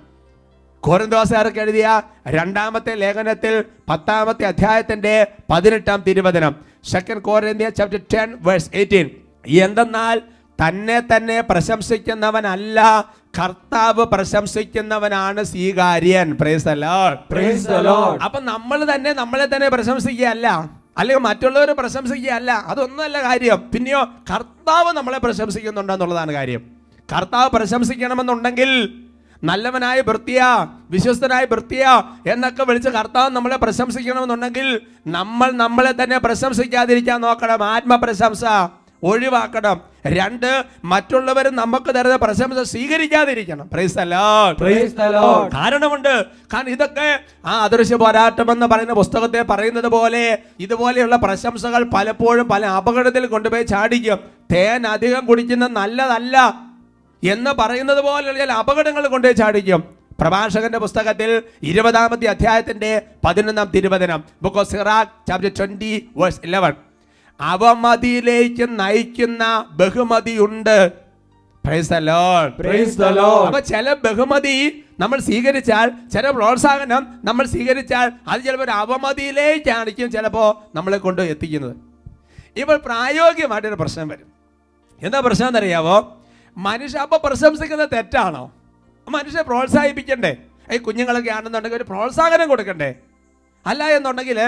കൊരിന്തോസുകാർക്ക് എഴുതിയ 2-ാമത്തെ ലേഖനത്തിൽ 10-ാമത്തെ അധ്യായത്തിന്റെ 18-ാം തിരുവചനം, 2 Corinthians chapter 10 verse 18, എന്തെന്നാൽ തന്നെ പ്രശംസിക്കുന്നവനല്ല, കർത്താവ് പ്രശംസിക്കുന്നവനാണ് സ്വീകാര്യൻ. Praise the Lord. Praise the Lord. അപ്പൊ നമ്മളെ തന്നെ പ്രശംസിക്കുകയല്ല, അല്ലെങ്കിൽ മറ്റുള്ളവരെ പ്രശംസിക്കുകയല്ല, അതൊന്നുമല്ല കാര്യം. പിന്നെയോ കർത്താവ് നമ്മളെ പ്രശംസിക്കുന്നുണ്ടെന്നുള്ളതാണ് കാര്യം. കർത്താവ് പ്രശംസിക്കണമെന്നുണ്ടെങ്കിൽ നല്ലവനായ ഭൃത്യ, വിശ്വസ്തനായ ഭൃത്യ എന്നൊക്കെ വിളിച്ച് കർത്താവ് നമ്മളെ പ്രശംസിക്കണമെന്നുണ്ടെങ്കിൽ നമ്മളെ തന്നെ പ്രശംസിക്കാതിരിക്കാൻ നോക്കണം. ആത്മപ്രശംസ ഒഴിവാക്കണം. 2, മറ്റുള്ളവർ നമുക്ക് തരുന്ന പ്രശംസ സ്വീകരിക്കാതിരിക്കണം. Praise the Lord. Praise the Lord. കാരണമുണ്ട്. കാരണം ഇതൊക്കെ ആ അദൃശ്യ പോരാട്ടം എന്ന് പറയുന്ന പുസ്തകത്തെ പറയുന്നത് പോലെ ഇതുപോലെയുള്ള പ്രശംസകൾ പലപ്പോഴും പല അപകടത്തിൽ കൊണ്ടുപോയി ചാടിക്കും. തേൻ അധികം കുടിക്കുന്ന നല്ലതല്ല എന്ന് പറയുന്നത് പോലെയുള്ള ചില അപകടങ്ങൾ കൊണ്ടുപോയി ചാടിക്കും. പ്രഭാഷകന്റെ പുസ്തകത്തിൽ 20-ാമത്തെ അധ്യായത്തിന്റെ 11-ാം തിരുവചനം, book of Sirach chapter 20 verse 11, അവമതിയിലേക്ക് നയിക്കുന്ന ബഹുമതിയുണ്ട്. Praise the Lord. Praise the Lord. അപ്പൊ ചില ബഹുമതി നമ്മൾ സ്വീകരിച്ചാൽ, ചില പ്രോത്സാഹനം നമ്മൾ സ്വീകരിച്ചാൽ അത് ചിലപ്പോൾ ഒരു അവമതിയിലേക്കായിരിക്കും ചിലപ്പോൾ നമ്മളെ കൊണ്ട് എത്തിക്കുന്നത്. ഇപ്പോൾ പ്രായോഗികമായിട്ടൊരു പ്രശ്നം വരും. എന്താ പ്രശ്നം എന്നറിയാവോ? മനുഷ്യ അപ്പൊ പ്രശംസിക്കുന്നത് തെറ്റാണോ? മനുഷ്യരെ പ്രോത്സാഹിപ്പിക്കണ്ടേ? ഈ കുഞ്ഞുങ്ങളൊക്കെ ആണെന്നുണ്ടെങ്കിൽ ഒരു പ്രോത്സാഹനം കൊടുക്കണ്ടേ? അല്ല എന്നുണ്ടെങ്കിൽ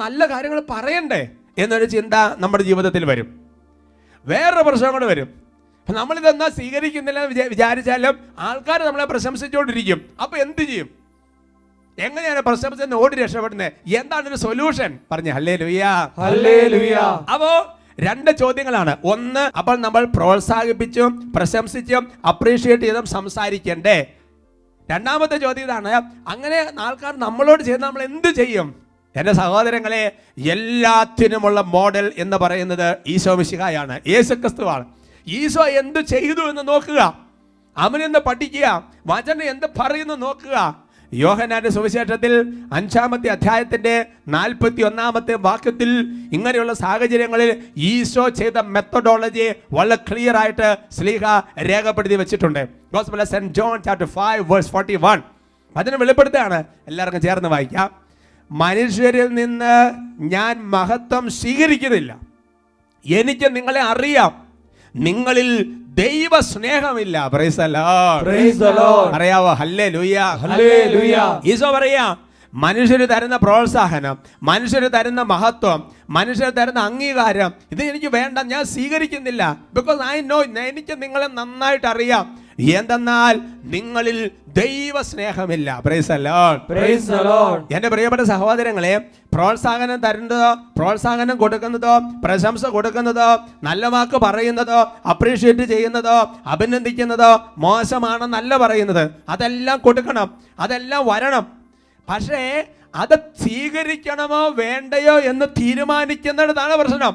നല്ല കാര്യങ്ങൾ പറയണ്ടേ എന്നൊരു ചിന്ത നമ്മുടെ ജീവിതത്തിൽ വരും. വേറൊരു പ്രശ്നം കൂടെ വരും. നമ്മളിതെന്നാ സ്വീകരിക്കുന്നില്ല വിചാരിച്ചാലും ആൾക്കാർ നമ്മളെ പ്രശംസിച്ചുകൊണ്ടിരിക്കും. അപ്പൊ എന്ത് ചെയ്യും? എങ്ങനെയാണ് പ്രശംസ ഓടി രക്ഷപ്പെടുന്നത്? എന്താണ് ഒരു സൊല്യൂഷൻ? പറഞ്ഞ ഹല്ലേലൂയ. ഹല്ലേലൂയ. അപ്പോ 2 ചോദ്യങ്ങളാണ്. ഒന്ന്, അപ്പോൾ നമ്മൾ പ്രോത്സാഹിപ്പിച്ചും പ്രശംസിച്ചും അപ്രീഷിയേറ്റ് ചെയ്തും സംസാരിക്കണ്ടേ? 2-ാമത്തെ ചോദ്യം ഇതാണ്, അങ്ങനെ ആൾക്കാർ നമ്മളോട് ചെയ്ത് നമ്മൾ എന്ത് ചെയ്യും? എൻ്റെ സഹോദരങ്ങളെ, എല്ലാത്തിനുമുള്ള മോഡൽ എന്ന് പറയുന്നത് ഈശോ മിശിഹായാണ്, യേശുക്രിസ്തുവാണ്. ഈശോ എന്ത് ചെയ്തു എന്ന് നോക്കുക, അവനെന്ന് പഠിക്കുക, വചനം എന്ത് പറയുന്നു നോക്കുക. യോഹന്നാന്റെ സുവിശേഷത്തിൽ 5-ാമത്തെ അധ്യായത്തിന്റെ 41-ാമത്തെ വാക്യത്തിൽ ഇങ്ങനെയുള്ള സാഹചര്യങ്ങളിൽ ഈശോ ചെയ്ത മെത്തഡോളജി വളരെ ക്ലിയർ ആയിട്ട് ശ്ലീഹ രേഖപ്പെടുത്തി വെച്ചിട്ടുണ്ട്. Gospel of saint John chapter 5 verse 41 അതിനെ വെളിപ്പെടുത്തുകയാണ്. എല്ലാവർക്കും ചേർന്ന് വായിക്കാം. മനുഷ്യരിൽ നിന്ന് ഞാൻ മഹത്വം സ്വീകരിക്കുന്നില്ല, എനിക്ക് നിങ്ങളെ അറിയാം, നിങ്ങളിൽ ദൈവ സ്നേഹമില്ല. Praise the Lord. Praise the Lord. അറിയാവോ? ഹല്ലേലൂയ. ഹല്ലേലൂയ. ഈശോ പറയാ, മനുഷ്യർ തരുന്ന പ്രോത്സാഹനം, മനുഷ്യർ തരുന്ന മഹത്വം, മനുഷ്യർ തരുന്ന അംഗീകാരം ഇത് എനിക്ക് വേണ്ട, ഞാൻ സ്വീകരിക്കുന്നില്ല. ബിക്കോസ് ഐ നോ, എനിക്ക് നിങ്ങളെ നന്നായിട്ട് അറിയാം. എന്തെന്നാൽ നിങ്ങളിൽ ദൈവ സ്നേഹമില്ല. Praise the Lord. Praise the Lord. എന്റെ പ്രിയപ്പെട്ട സഹോദരങ്ങളെ, പ്രോത്സാഹനം തരുന്നതോ, പ്രോത്സാഹനം കൊടുക്കുന്നതോ, പ്രശംസ കൊടുക്കുന്നതോ, നല്ല വാക്ക് പറയുന്നതോ, അപ്രീഷിയേറ്റ് ചെയ്യുന്നതോ, അഭിനന്ദിക്കുന്നതോ മോശമാണെന്നല്ല പറയുന്നത്. അതെല്ലാം കൊടുക്കണം, അതെല്ലാം വരണം. പക്ഷേ അത് സ്വീകരിക്കണമോ വേണ്ടയോ എന്ന് തീരുമാനിക്കുന്നിടത്താണ് പ്രശ്നം.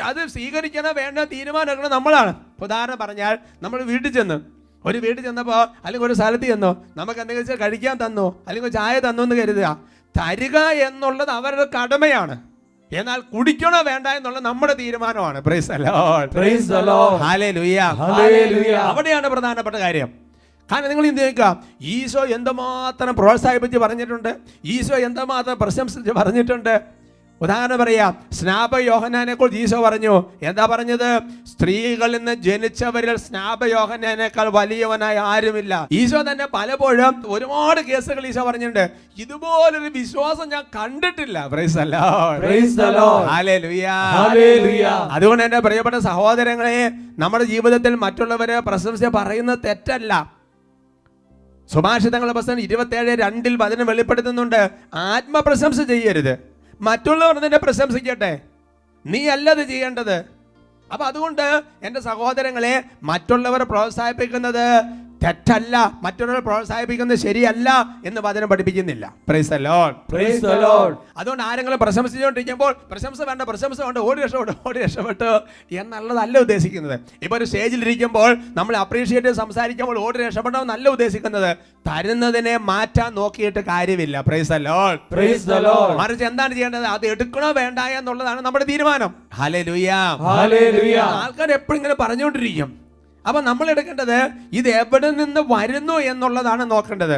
അത് സ്വീകരിക്കണോ വേണ്ട തീരുമാനം നമ്മളാണ്. ഉദാഹരണം പറഞ്ഞാൽ, നമ്മൾ വീട്ടിൽ ചെന്നപ്പോൾ അല്ലെങ്കിൽ ഒരു സ്ഥലത്ത് ചെന്നോ, നമുക്ക് എന്തെങ്കിലും കഴിക്കാൻ തന്നോ, അല്ലെങ്കിൽ ചായ തന്നോ എന്ന് കരുതുക. തരിക എന്നുള്ളത് അവരുടെ കടമയാണ്. എന്നാൽ കുടിക്കണോ വേണ്ട എന്നുള്ളത് നമ്മുടെ തീരുമാനമാണ്. Price the Lord. Praise the Lord. Hallelujah. Hallelujah. അവിടെയാണ് പ്രധാനപ്പെട്ട കാര്യം. കാരണം നിങ്ങൾ ചിന്തിക്കുക, ഈശോ എന്തുമാത്രം പ്രോത്സാഹിപ്പിച്ച് പറഞ്ഞിട്ടുണ്ട്, ഈശോ എന്തുമാത്രം പ്രശംസിച്ച് പറഞ്ഞിട്ടുണ്ട്. ഉദാഹരണം പറയാം, സ്നാപ യോഹന്നാനെ കുറിച്ച് ഈശോ പറഞ്ഞു. എന്താ പറഞ്ഞത്? സ്ത്രീകളിൽ നിന്ന് ജനിച്ചവരിൽ സ്നാപ യോഹന്നാനേക്കാൾ വലിയവനായി ആരുമില്ല. ഈശോ തന്നെ പലപ്പോഴും ഒരുപാട് കേസുകൾ ഈശോ പറഞ്ഞിട്ടുണ്ട്. ഇതുപോലൊരു വിശ്വാസം ഞാൻ കണ്ടിട്ടില്ല. Price the Lord. Praise the Lord. Hallelujah. Hallelujah. അതുകൊണ്ട് എൻ്റെ പ്രിയപ്പെട്ട സഹോദരങ്ങളെ, നമ്മുടെ ജീവിതത്തിൽ മറ്റുള്ളവരെ പ്രശംസ പറയുന്നത് തെറ്റല്ല. സുഭാഷിതങ്ങളുടെ പുസ്തകം 27:2 വചനം വെളിപ്പെടുത്തുന്നുണ്ട്, ആത്മപ്രശംസ ചെയ്യരുത്, മറ്റുള്ളവർ നിന്നെ പ്രശംസിക്കട്ടെ, നീ അല്ലത് ചെയ്യേണ്ടത്. അപ്പൊ അതുകൊണ്ട് എൻ്റെ സഹോദരങ്ങളെ, മറ്റുള്ളവരെ പ്രോത്സാഹിപ്പിക്കുന്നത് തെറ്റല്ല, മറ്റുള്ളവരെ പ്രോത്സാഹിപ്പിക്കുന്നത് ശരിയല്ല എന്ന് വചനം പഠിപ്പിക്കുന്നില്ല. Price the Lord. Praise the Lord. അതുകൊണ്ട് ആരെങ്കിലും പ്രശംസിച്ചുകൊണ്ടിരിക്കുമ്പോൾ പ്രശംസ വേണ്ട, ഓടി രക്ഷപ്പെട്ടു എന്നുള്ളതല്ല ഉദ്ദേശിക്കുന്നത്. ഇപ്പൊ ഒരു സ്റ്റേജിലിരിക്കുമ്പോൾ നമ്മൾ അപ്രീഷിയേറ്റ് സംസാരിക്കുമ്പോൾ ഓടി രക്ഷപ്പെടണമെന്നല്ല ഉദ്ദേശിക്കുന്നത്. തരുന്നതിനെ മാറ്റാൻ നോക്കിയിട്ട് കാര്യമില്ല. Price the Lord. Praise the Lord. മറിച്ച് എന്താണ് ചെയ്യേണ്ടത്? അത് എടുക്കണോ വേണ്ട എന്നുള്ളതാണ് നമ്മുടെ തീരുമാനം. ഹല്ലേലൂയ. Hallelujah. ആൾക്കാർ എപ്പോഴും ഇങ്ങനെ പറഞ്ഞുകൊണ്ടിരിക്കും. അപ്പൊ നമ്മൾ എടുക്കേണ്ടത് ഇത് എവിടെ നിന്ന് വരുന്നു എന്നുള്ളതാണ് നോക്കേണ്ടത്.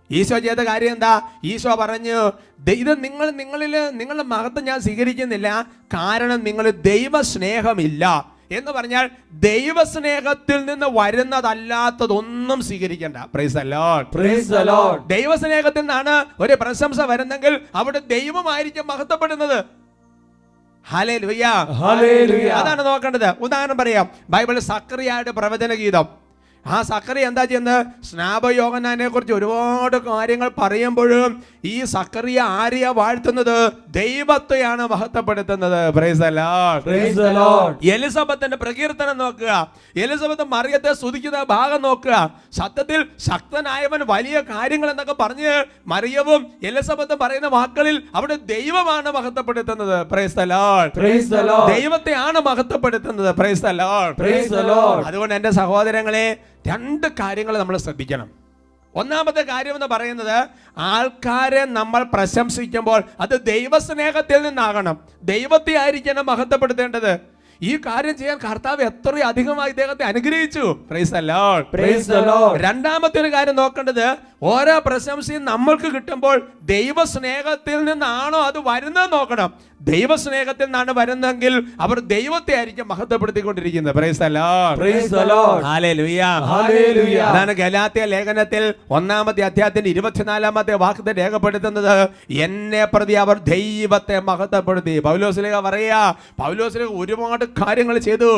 ഈശോ ചെയ്ത കാര്യം എന്താ? ഈശോ പറഞ്ഞു, ഇത് നിങ്ങളുടെ മഹത്വം ഞാൻ സ്വീകരിക്കുന്നില്ല, കാരണം നിങ്ങൾ ദൈവസ്നേഹമില്ല എന്ന് പറഞ്ഞാൽ ദൈവസ്നേഹത്തിൽ നിന്ന് വരുന്നതല്ലാത്തതൊന്നും സ്വീകരിക്കേണ്ട. Price the Lord. Praise the Lord. ദൈവസ്നേഹത്തിൽ നിന്നാണ് ഒരു പ്രശംസ വരുന്നെങ്കിൽ അവിടെ ദൈവമായിരിക്കും മഹത്വപ്പെടുന്നത്. ഹല്ലേലൂയ. Hallelujah. അതാണ് നോക്കേണ്ടത്. ഉദാഹരണം പറയാം. ബൈബിളിൽ സക്കറിയയുടെ പ്രവചന ഗീതം. ആ സക്കറിയ എന്താ ചെയ്യുന്നത്? സ്നാപയോഹന്നാനെ കുറിച്ച് ഒരുപാട് കാര്യങ്ങൾ പറയുമ്പോഴും ഈ സക്കറിയ ആരെയാ വാഴ്ത്തുന്നത്? ദൈവത്തെയാണ് മഹത്വപ്പെടുത്തുന്നത്. Praise the Lord. Praise the Lord. എലിസബത്തിന്റെ പ്രകീർത്തനം നോക്കുക. എലിസബത്ത് മറിയത്തെ സ്തുതിക്കുന്ന ഭാഗം നോക്കുക. സത്യത്തിൽ ശക്തനായവൻ വലിയ കാര്യങ്ങൾ എന്നൊക്കെ പറഞ്ഞ് മറിയവും എലിസബത്തും പറയുന്ന വാക്കുകളിൽ അവിടെ ദൈവമാണ് മഹത്വപ്പെടുത്തുന്നത്. Praise the Lord. Praise the Lord. ദൈവത്തെയാണ് മഹത്വപ്പെടുത്തുന്നത്. Praise the Lord. Praise the Lord. അതുകൊണ്ട് എൻ്റെ സഹോദരങ്ങളെ, രണ്ട് കാര്യങ്ങൾ നമ്മൾ ശ്രദ്ധിക്കണം. ഒന്നാമത്തെ കാര്യം എന്ന് പറയുന്നത്, ആൾക്കാരെ നമ്മൾ പ്രശംസിക്കുമ്പോൾ അത് ദൈവസ്നേഹത്തിൽ നിന്നാകണം. ദൈവത്തെ ആയിരിക്കണം മഹത്വപ്പെടുത്തേണ്ടത്. ഈ കാര്യം ചെയ്യാൻ കർത്താവ് എത്രയധികമായി ഇദ്ദേഹത്തെ അനുഗ്രഹിച്ചു. Price the Lord. Praise the Lord. രണ്ടാമത്തെ ഒരു കാര്യം നോക്കേണ്ടത്, ഓരോ പ്രശംസയും നമ്മൾക്ക് കിട്ടുമ്പോൾ ദൈവസ്നേഹത്തിൽ നിന്നാണോ അത് വരുന്നത് നോക്കണം. ദൈവസ്നേഹത്തിൽ നിന്നാണ് വരുന്നതെങ്കിൽ അവർ ദൈവത്തെ ആയിരിക്കും മഹത്വപ്പെടുത്തിക്കൊണ്ടിരിക്കുന്നത്. Price the Lord. Praise the Lord. Hallelujah. Hallelujah. അതാണ് ഗലാത്യ ലേഖനത്തിൽ 1-ാമത്തെ അധ്യായത്തിന്റെ 24-ാമത്തെ വാക്യത്തെ രേഖപ്പെടുത്തുന്നത്. എന്നെ പ്രതി അവർ ദൈവത്തെ മഹത്വപ്പെടുത്തി. പൗലോസ്ലീഹ പറയാ, പൗലോസ്ലീഹ ഒരുപാട് കാര്യങ്ങൾ ചെയ്തു.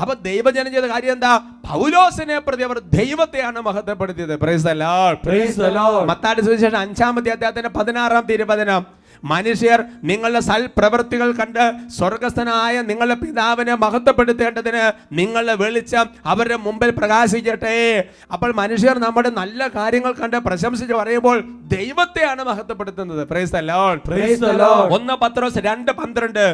അപ്പൊ ദൈവജനം ചെയ്ത കാര്യം എന്താ? പൗലോസിനെ പ്രതി അവർ ദൈവത്തെയാണ് മഹത്വപ്പെടുത്തിയത്. Praise the Lord. Praise the Lord. മത്തായിയുടെ സുവിശേഷം 5-ാമത്തെ അധ്യായത്തിന്റെ 16-ാമത്തെ 20 മനുഷ്യർ നിങ്ങളുടെ സൽപ്രവൃത്തികൾ കണ്ട് സ്വർഗസ്ഥനായ നിങ്ങളുടെ പിതാവിനെ മഹത്വപ്പെടുത്തേണ്ടതിന് നിങ്ങളുടെ വെളിച്ചം അവരുടെ മുമ്പിൽ പ്രകാശിക്കട്ടെ. അപ്പോൾ മനുഷ്യർ നമ്മുടെ നല്ല കാര്യങ്ങൾ കണ്ട് പ്രശംസിച്ച് പറയുമ്പോൾ ദൈവത്തെയാണ് മഹത്വപ്പെടുത്തുന്നത്. Praise the Lord. Praise the Lord. 1 Pathros 2:12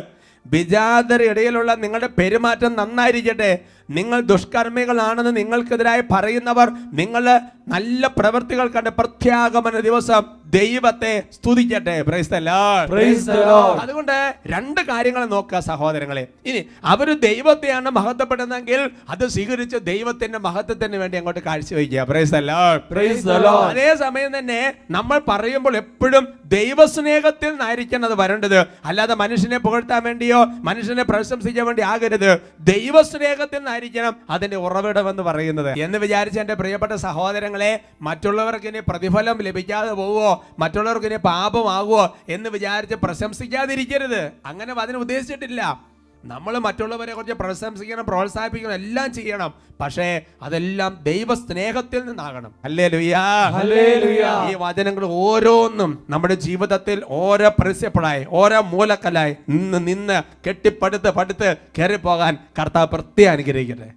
വിജാതരുടെ ഇടയിലുള്ള നിങ്ങളുടെ പെരുമാറ്റം നന്നായിരിക്കട്ടെ. നിങ്ങൾ ദുഷ്കർമ്മികളാണെന്ന് നിങ്ങൾക്കെതിരായി പറയുന്നവർ നിങ്ങളുടെ നല്ല പ്രവൃത്തികൾ കണ്ട് പ്രത്യാഗമന ദിവസം ദൈവത്തെ സ്തുതിക്കട്ടെ. Praise the Lord. Praise the Lord. അതുകൊണ്ട് രണ്ട് കാര്യങ്ങൾ നോക്കുക സഹോദരങ്ങളെ. ഇനി അവര് ദൈവത്തെയാണ് മഹത്വപ്പെടുന്നതെങ്കിൽ അത് സ്വീകരിച്ച് ദൈവത്തിന്റെ മഹത്വത്തിന് വേണ്ടി അങ്ങോട്ട് കാഴ്ചവെക്കുക. Praise the Lord. Praise the Lord. അതേ സമയം തന്നെ നമ്മൾ പറയുമ്പോൾ എപ്പോഴും ദൈവസ്നേഹത്തിൽ നിന്നായിരിക്കണം അത് വരേണ്ടത്. അല്ലാതെ മനുഷ്യനെ പുകഴ്ത്താൻ വേണ്ടിയോ മനുഷ്യനെ പ്രശംസിക്കാൻ വേണ്ടി ആകരുത്. ദൈവസ്നേഹത്തിൽ നിന്നായിരിക്കണം അതിന്റെ ഉറവിടമെന്ന് പറയുന്നത്. എന്ന് വിചാരിച്ച് എൻ്റെ പ്രിയപ്പെട്ട സഹോദരങ്ങളെ, മറ്റുള്ളവർക്ക് ഇനി പ്രതിഫലം ലഭിക്കാതെ പോവോ, മറ്റുള്ളവർക്ക് ഇനി പാപമാകുമോ എന്ന് വിചാരിച്ച് പ്രശംസിക്കാതിരിക്കരുത്. അങ്ങനെ അതിന് ഉദ്ദേശിച്ചിട്ടില്ല. നമ്മൾ മറ്റുള്ളവരെ കുറിച്ച് പ്രശംസിക്കണം, പ്രോത്സാഹിപ്പിക്കണം, എല്ലാം ചെയ്യണം. പക്ഷേ അതെല്ലാം ദൈവസ്നേഹത്തിൽ നിന്നാകണം. ഹല്ലേലൂയ. ഹല്ലേലൂയ. ഈ വചനങ്ങൾ ഓരോന്നും നമ്മുടെ ജീവിതത്തിൽ ഓരോ പ്രിൻസിപ്പിളായി, ഓരോ മൂലക്കലായി നിന്ന് പടുത്ത് കയറിപ്പോകാൻ കർത്താവ് പ്രത്യേകം അനുഗ്രഹിക്കട്ടെ.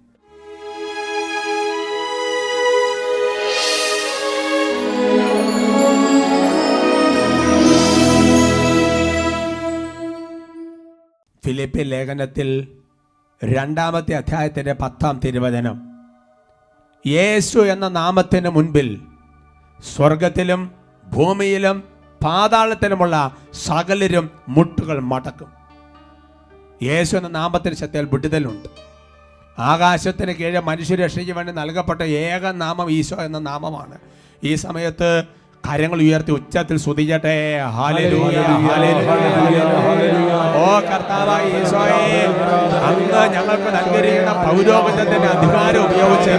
ഫിലിപ്പി ലേഖനത്തിൽ 2-ാമത്തെ അധ്യായത്തിന്റെ 10-ാമത്തെ 20 യേശു എന്ന നാമത്തിന് മുൻപിൽ സ്വർഗത്തിലും ഭൂമിയിലും പാതാളത്തിലുമുള്ള സകലരും മുട്ടുകൾ മടക്കും. യേശു എന്ന നാമത്തിന് ശക്തിയാൽ വിടുതലുണ്ട്. ആകാശത്തിന് കീഴെ മനുഷ്യരക്ഷയ്ക്ക് വേണ്ടി നൽകപ്പെട്ട ഏക നാമം ഈശോ എന്ന നാമമാണ്. ഈ സമയത്ത് കരങ്ങൾ ഉയർത്തി ഉച്ചത്തിൽ സ്തുതിക്കട്ടെ. Hallelujah, hallelujah, hallelujah. ഓ കർത്താവായ ഈശോയെ, അങ്ങ് ഞങ്ങൾക്ക് നൽകിയിരിക്കുന്ന പൗരോഹിത്യത്തിന്റെ അധികാരം ഉപയോഗിച്ച്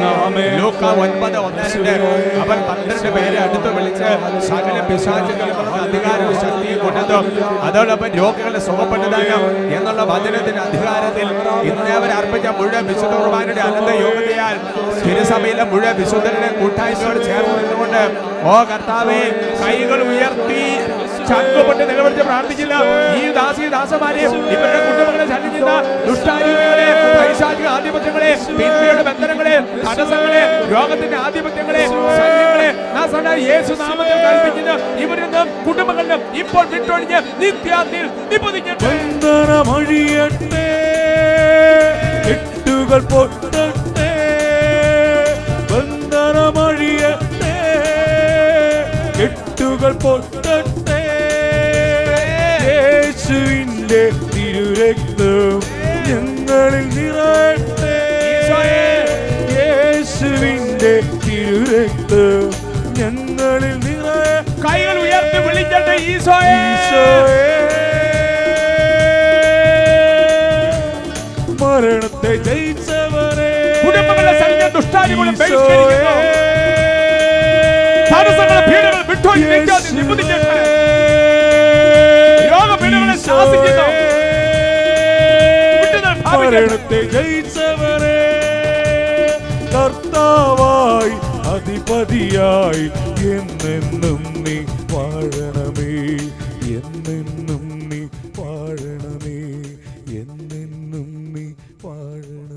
ലൂക്ക 9:1-2 അവൻ 12 പേരെ അടുത്ത് വിളിച്ച് സകല പിശാചുകൾക്ക് അധികാരവും ശക്തിയും കൊണ്ടതും അതോടൊപ്പം രോഗികളെ സുഖപ്പെട്ടതാകാം എന്നുള്ള വചനത്തിന്റെ അധികാരത്തിൽ ഇന്ന് അവർ അർപ്പിച്ച മുഴുവൻ വിശുദ്ധ കുർബാനയുടെ അനന്ത യോഗ്യതയാൽ തിരുസഭയിലെ മുഴുവൻ വിശുദ്ധരുടെ കൂട്ടായ്മയോട് ചേർന്ന് നിന്നുകൊണ്ട് ഓ കർത്താവേ, കൈകൾ ഉയർത്തി ചങ്കുപൊട്ടി നിലവിളിച്ച് പ്രാർത്ഥിച്ചില്ല. ഈ ദാസന്മാരെ, ഇവരുടെ കുടുംബങ്ങളെ ചലിക്കുന്ന ദുഷ്ടാരൂപികളെ, പൈശാചിക ആധിപത്യങ്ങളെ, തിന്മയുടെ ബന്ധനങ്ങളെ, തടസ്സങ്ങളെ, രോഗത്തിന്റെ ആധിപത്യങ്ങളെ ശല്യങ്ങളെ നാസനായ യേശു നാമത്തിൽ കൽപ്പിക്കുന്നു. ഇവരിൽ നിന്നും കുടുംബങ്ങളിലും ഇപ്പോൾ വിട്ടൊഴിഞ്ഞ് നിത്യാന്തിൽ നിപതിക്കട്ടെ. ബന്ധനമഴിയട്ടെ, കെട്ടുകൾ പൊട്ടട്ടെ, ബന്ധനമഴിയട്ടെ, കെട്ടുകൾ പൊട്ടട്ടെ. യേശുവിന്റെ തിരുരക്തം ഞങ്ങളിൽ നിറയട്ടെ, യേശുവിന്റെ തിരുരക്തം ഞങ്ങളിൽ നിറയെ. കൈകൾ ഉയർത്തി വിളിക്കട്ടെ, ഈശോയെ, മരണത്തെ ജയിച്ചവരെ, കുടുംബങ്ങളെ സകല ദുഷ്ടാരികളും ബഹിഷ്കരിക്കുന്നു. തടസ്സങ്ങളെ പീഡകൾ വിട്ടൊഴിഞ്ഞ് നിത്യാന്തിൽ നിപതിക്കട്ടെ. രോഗപീഡകളെ ശാസിക്കുന്നു. മരണത്തെ ജയിച്ചവരെ, കർത്താവായി അധിപതിയായി എന്നെന്നും നീ വാഴണമേ, എന്നെന്നും നീ വാഴണമേ, എന്നെന്നും നീ വാഴണമേ.